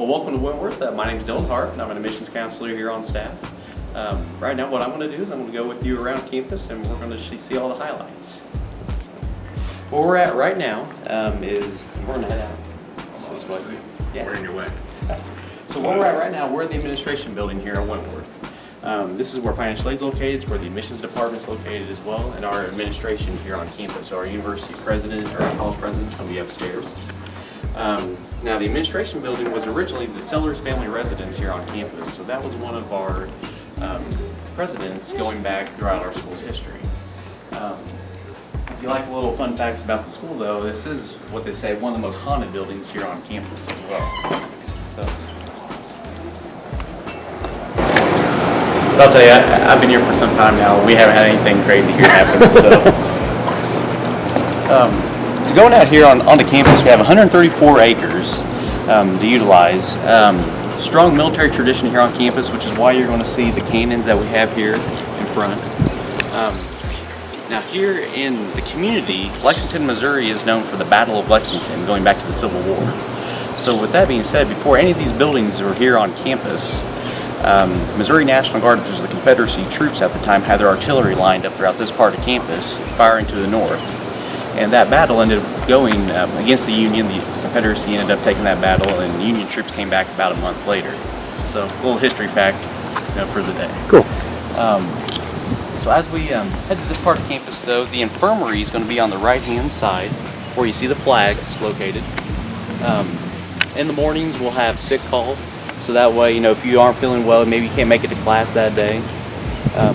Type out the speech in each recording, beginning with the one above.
Well, welcome to Wentworth. My name is Dylan Hart, and I'm an admissions counselor here on staff. Right now, what I'm going to do is I'm going to go with you around campus, and we're going to see all the highlights. Where we're at right now is we're going to head out this way. Yeah. We're in your way. So where we're at right now, we're in the administration building here at Wentworth. This is where financial aid is located, it's where the admissions department is located as well, and our administration here on campus. So our university president or our college president is going to be upstairs. Now the administration building was originally the Sellers family residence here on campus, so that was one of our presidents going back throughout our school's history. If you like little fun facts about the school though, this is what they say one of the most haunted buildings here on campus as well. So, I'll tell you, I've been here for some time now. We haven't had anything crazy here happen. So going out here on the campus, we have 134 acres to utilize. Strong military tradition here on campus, which is why you're going to see the cannons that we have here in front. Now here in the community, Lexington, Missouri is known for the Battle of Lexington, going back to the Civil War. So with that being said, before any of these buildings were here on campus, Missouri National Guard, which was the Confederacy troops at the time, had their artillery lined up throughout this part of campus, firing to the north. And that battle ended up going against the Union. The Confederacy ended up taking that battle, and Union troops came back about a month later. So a little history fact, for the day. Cool. So as we head to this part of campus, though, the infirmary is going to be on the right-hand side, where you see the flags located. In the mornings, we'll have sick call. So that way, if you aren't feeling well, maybe you can't make it to class that day,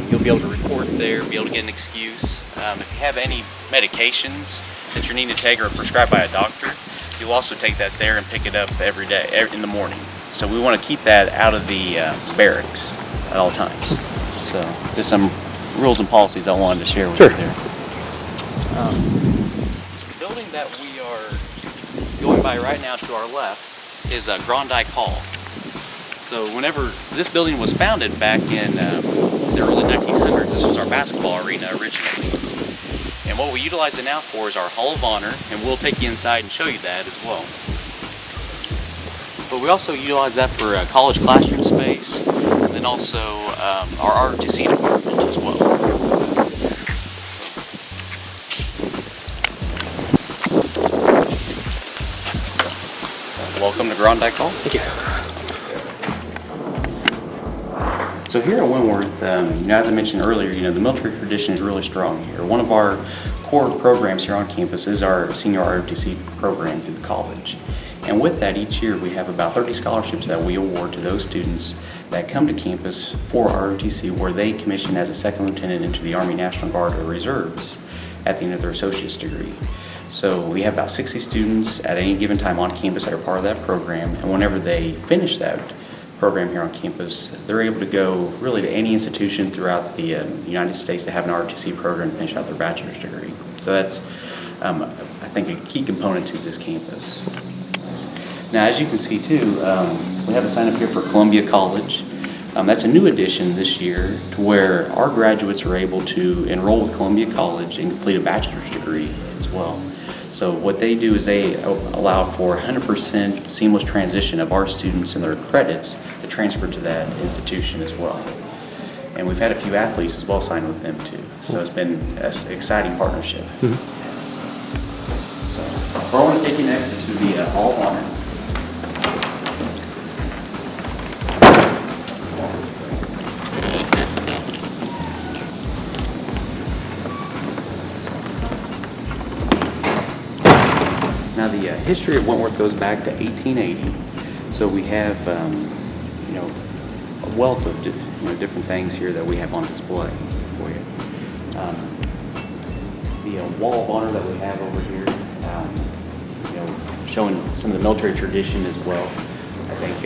you'll be able to report there, be able to get an excuse. If you have any medications that you're needing to take or prescribed by a doctor, you'll also take that there and pick it up every day, in the morning. So we want to keep that out of the barracks at all times. So there's some rules and policies I wanted to share with you there. The building that we are going by right now to our left is Grondike Hall. So whenever this building was founded back in the early 1900s, this was our basketball arena originally. And what we utilize it now for is our Hall of Honor, and we'll take you inside and show you that as well. But we also utilize that for college classroom space, and then also our ROTC department as well. Welcome to Grondike Hall. Thank you. So here at Wentworth, as I mentioned earlier, the military tradition is really strong here. One of our core programs here on campus is our senior ROTC program through the college. And with that, each year we have about 30 scholarships that we award to those students that come to campus for ROTC, where they commission as a second lieutenant into the Army National Guard or Reserves at the end of their associate's degree. So we have about 60 students at any given time on campus that are part of that program, and whenever they finish that program here on campus, they're able to go really to any institution throughout the United States that have an ROTC program and finish out their bachelor's degree. So that's, I think, a key component to this campus. Now, as you can see too, we have a sign up here for Columbia College. That's a new addition this year to where our graduates are able to enroll with Columbia College and complete a bachelor's degree as well. So what they do is they allow for 100% seamless transition of our students and their credits to transfer to that institution as well. And we've had a few athletes as well sign with them too. So it's been an exciting partnership. So where I want to take you next is to the Hall of Honor. Now the history of Wentworth goes back to 1880, so we have a wealth of different things here that we have on display for you. The Wall of Honor that we have over here, showing some of the military tradition as well. I think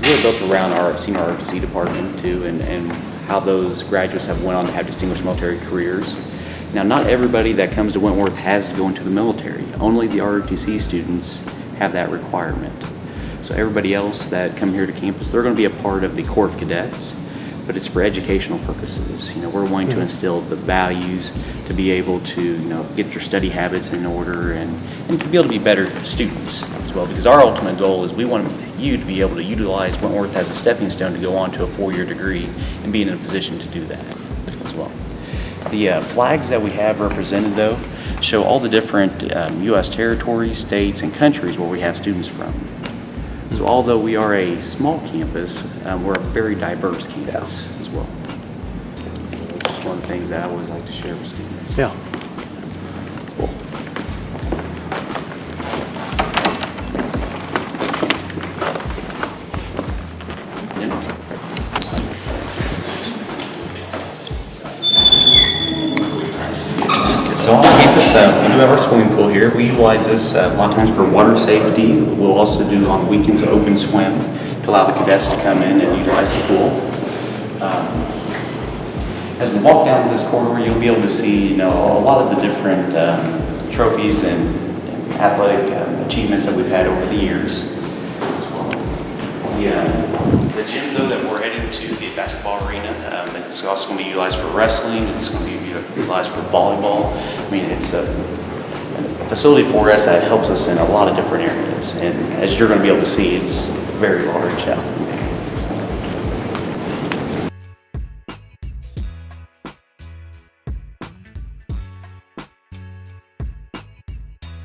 really built around our senior ROTC department too, and how those graduates have went on to have distinguished military careers. Now, not everybody that comes to Wentworth has to go into the military. Only the ROTC students have that requirement. So everybody else that come here to campus, they're going to be a part of the Corps of Cadets. but it's for educational purposes. We're wanting to instill the values to be able to, get your study habits in order and to be able to be better students as well. Because our ultimate goal is we want you to be able to utilize Wentworth as a stepping stone to go on to a 4-year degree and be in a position to do that as well. The flags that we have represented, though, show all the different U.S. territories, states, and countries where we have students from. So although we are a small campus, we're a very diverse campus as well. Just one of the things that I always like to share with students. Yeah. Cool. So on campus, we do have our swimming pool here. We utilize this a lot of times for water safety. We'll also do on weekends open swim to allow the cadets to come in and utilize the pool. As we walk down this corridor, you'll be able to see, a lot of the different trophies and athletic achievements that we've had over the years. The gym, though, that we're heading to, the basketball arena, it's also going to be utilized for wrestling. It's going to be utilized for volleyball. I mean, it's a facility for us that helps us in a lot of different areas. And as you're going to be able to see, it's very large out.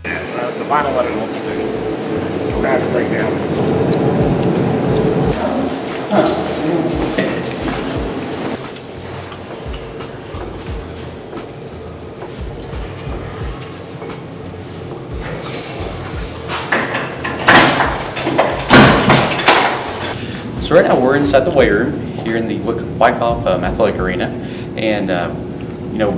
The final letter wants to. We're going to have to break down. So right now we're inside the weight room here in the Wyckoff Athletic Arena, and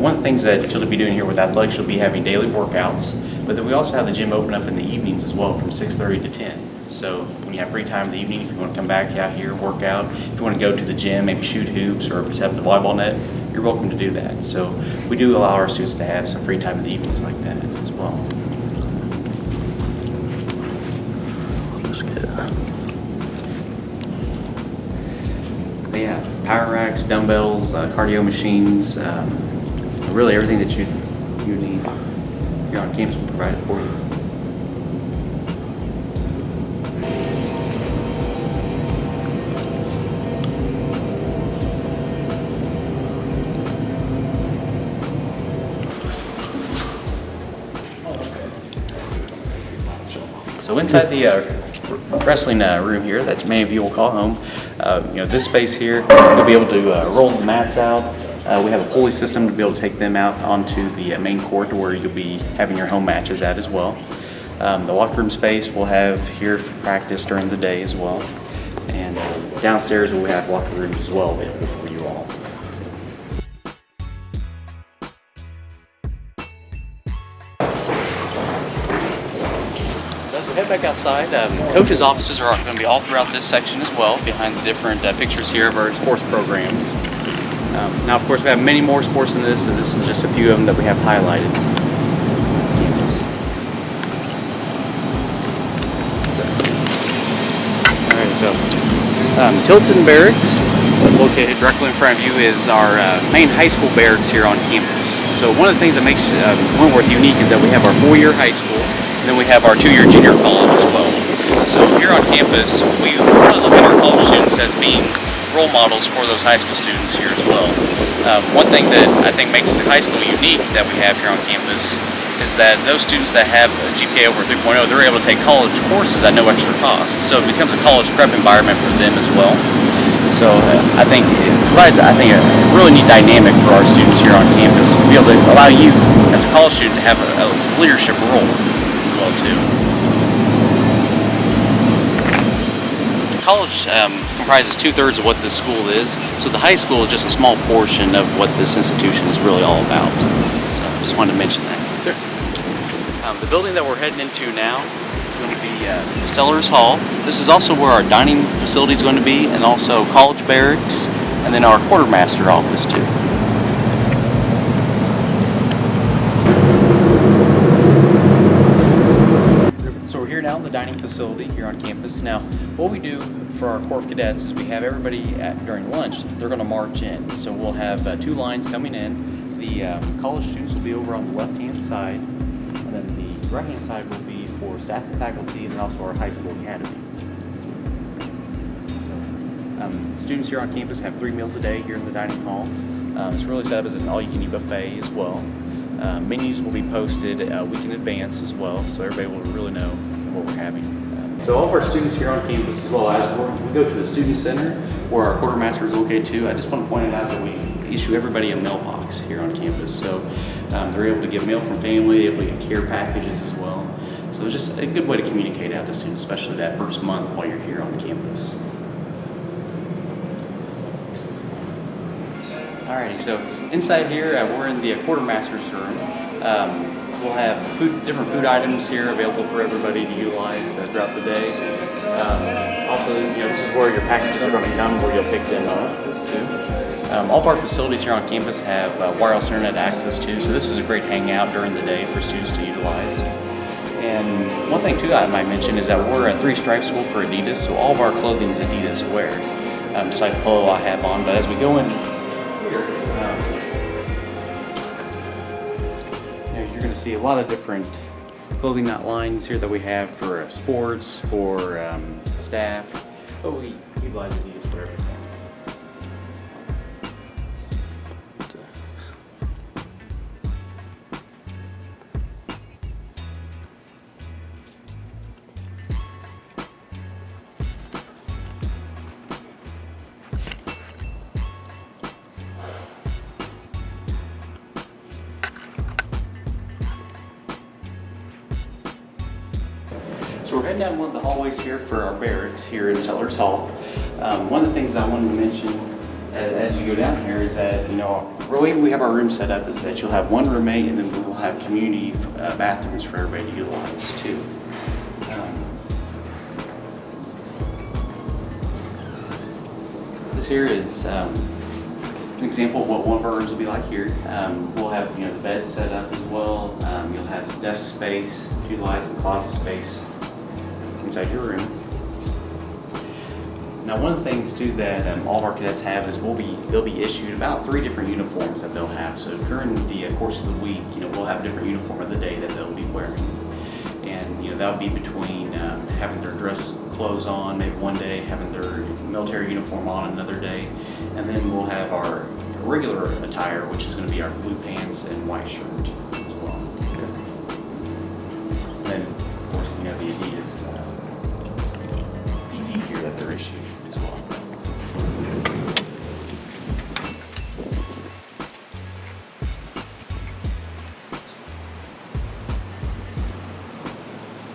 one of the things that you'll be doing here with athletics, you'll be having daily workouts, but then we also have the gym open up in the evenings as well from 6:30 to 10. So when you have free time in the evening, if you want to come back out here, work out, if you want to go to the gym, maybe shoot hoops or set up the volleyball net, you're welcome to do that. So we do allow our students to have some free time in the evenings like that as well. That's good. Yeah, power racks, dumbbells, cardio machines, really everything that you need here on campus will provide it for you. So inside the wrestling room here that many of you will call home, this space here, you'll be able to roll the mats out. We have a pulley system to be able to take them out onto the main court where you'll be having your home matches at as well. The locker room space we'll have here for practice during the day as well. And downstairs we'll have locker rooms as well available for you all. So as we head back outside, coaches' offices are going to be all throughout this section as well, behind the different pictures here of our sports programs. Now, of course, we have many more sports than this, and this is just a few of them that we have highlighted. Alright, so Tilton Barracks, located directly in front of you, is our main high school barracks here on campus. So one of the things that makes Wentworth unique is that we have our 4-year high school, and then we have our 2-year junior college as well. So here on campus, we really look at our college students as being role models for those high school students here as well. One thing that I think makes the high school unique that we have here on campus is that those students that have a GPA over 3.0, they're able to take college courses at no extra cost. So it becomes a college prep environment for them as well. So I think it provides, a really neat dynamic for our students here on campus to be able to allow you as a college student to have a leadership role as well too. College comprises 2/3 of what this school is, so the high school is just a small portion of what this institution is really all about. So I just wanted to mention that. Sure. The building that we're heading into now is going to be Sellers Hall. This is also where our dining facility is going to be, and also college barracks, and then our quartermaster office too. So we're here now in the dining facility. facility here on campus. Now, what we do for our Corps of Cadets is we have everybody during lunch, they're going to march in. So we'll have 2 lines coming in. The college students will be over on the left-hand side, and then the right-hand side will be for staff and faculty, and also our high school academy. So, students here on campus have 3 meals a day here in the dining hall. It's really set up as an all-you-can-eat buffet as well. Menus will be posted a week in advance as well, so everybody will really know what we're having. So all of our students here on campus, as well as we go to the Student Center, where our quartermaster is located too. I just want to point it out that we issue everybody a mailbox here on campus, so they're able to get mail from family, able to get care packages as well. So it's just a good way to communicate out to students, especially that first month while you're here on campus. Alrighty, so inside here, we're in the quartermaster's room. We'll have different food items here available for everybody to utilize throughout the day. Also, this is where your packages are going to come, where you'll pick them up. All of our facilities here on campus have wireless internet access too, so this is a great hangout during the day for students to utilize. And one thing too I might mention is that we're a 3-stripe school for Adidas, so all of our clothing is Adidas wear, just like the polo I have on. But as we go in here, you're going to see a lot of different clothing lines here that we have for sports, for staff, but we utilize Adidas for everything. So we're heading down one of the hallways here for our barracks here in Sellers Hall. One of the things I wanted to mention as you go down here is that, the way we have our room set up is that you'll have one roommate, and then we'll have community bathrooms for everybody to utilize too. This here is an example of what one of our rooms will be like here. We'll have the bed set up as well. You'll have desk space to utilize, and closet space inside your room. Now, one of the things too that all of our cadets have is they'll be issued about 3 different uniforms that they'll have. So during the course of the week, we'll have a different uniform of the day that they'll be wearing, and that'll be between having their dress clothes on maybe one day, having their military uniform on another day, and then we'll have our regular attire, which is going to be our blue pants and white shirt as well. And then, of course, the Adidas PT gear that they're issued as well.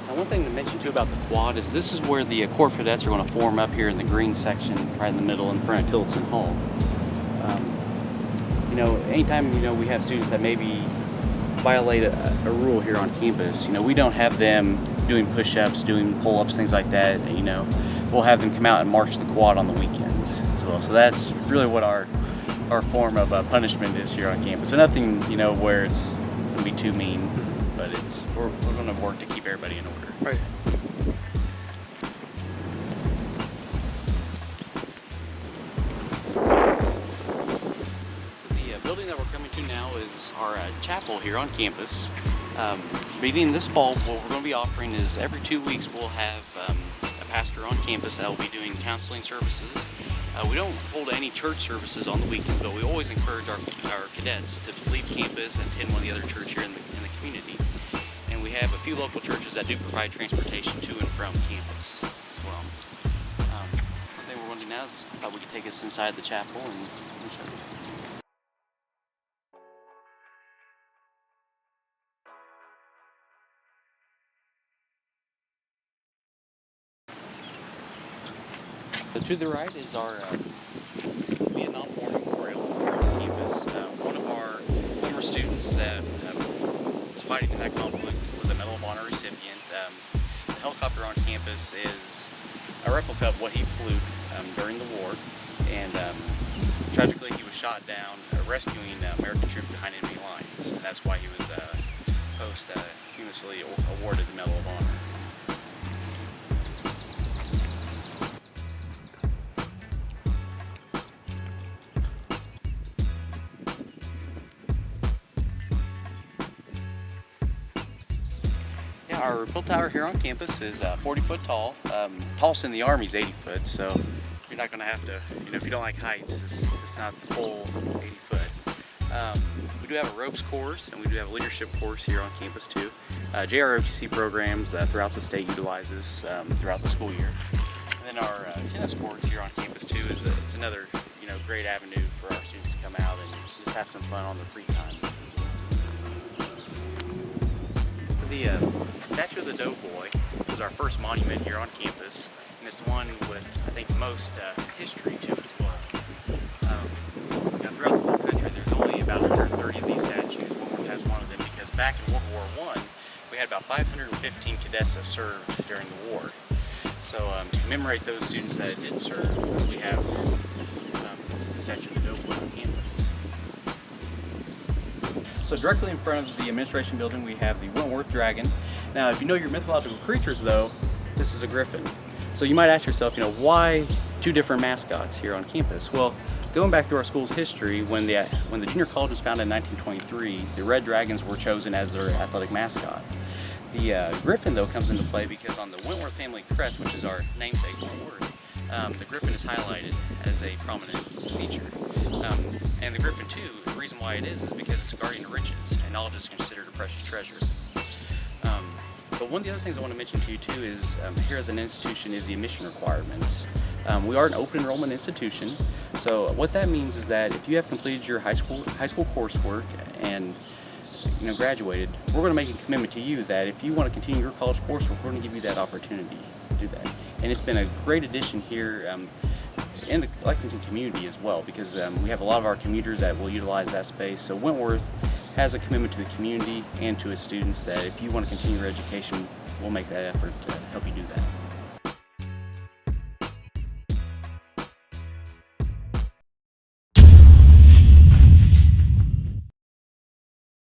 Now, one thing to mention too about the quad is this is where the Corps of Cadets are going to form up here in the green section, right in the middle, in front of Tillotson Hall. Anytime we have students that maybe violate a rule here on campus, we don't have them doing push-ups, doing pull-ups, things like that. We'll have them come out and march the quad on the weekends as well. So that's really what our form of punishment is here on campus. So nothing, where it's going to be too mean, but we're going to work to keep everybody in order. Right. Is our chapel here on campus. Beginning this fall, what we're going to be offering is every 2 weeks we'll have a pastor on campus that will be doing counseling services. We don't hold any church services on the weekends, but we always encourage our cadets to leave campus and attend one of the other churches here in the community. And we have a few local churches that do provide transportation to and from campus as well. One thing we're going to do now is I thought we could take us inside the chapel and show you. So to the right is our Vietnam War Memorial here on campus. One of our former students that was fighting in that conflict was a Medal of Honor recipient. The helicopter on campus is a replica of what he flew during the war, and tragically he was shot down rescuing American troops behind enemy lines, and that's why he was posthumously awarded the Medal of Honor. Our pill tower here on campus is 40 foot tall. Tallest in the Army is 80 foot, so you're not going to have to, if you don't like heights, it's not the full 80 foot. We do have a ropes course, and we do have a leadership course here on campus too. JROTC programs throughout the state utilizes throughout the school year. And then our tennis courts here on campus too it's another great avenue for our students to come out and just have some fun on their free time. The statue of the Doughboy was our first monument here on campus, and it's one with, I think, most history to it as well. Throughout the whole country, there's only about 130 of these statues. Wentworth has one of them because back in World War I, we had about 515 cadets that served during the war. So to commemorate those students that did serve, we have the statue of the Doughboy on campus. So directly in front of the administration building, we have the Wentworth Dragon. Now, if you know your mythological creatures, though, this is a griffin. So you might ask yourself, why two different mascots here on campus? Well, going back through our school's history, when the junior college was founded in 1923, the Red Dragons were chosen as their athletic mascot. The griffin, though, comes into play because on the Wentworth family crest, which is our namesake Wentworth, the griffin is highlighted as a prominent feature. And the griffin, too, the reason why it is because it's a guardian of riches, and knowledge is considered a precious treasure. But one of the other things I want to mention to you, too, is here as an institution is the admission requirements. We are an open enrollment institution, so what that means is that if you have completed your high school coursework and graduated, we're going to make a commitment to you that if you want to continue your college coursework, we're going to give you that opportunity to do that. And it's been a great addition here in the Lexington community as well, because we have a lot of our commuters that will utilize that space. So Wentworth has a commitment to the community and to its students that if you want to continue your education, we'll make that effort to help you do that.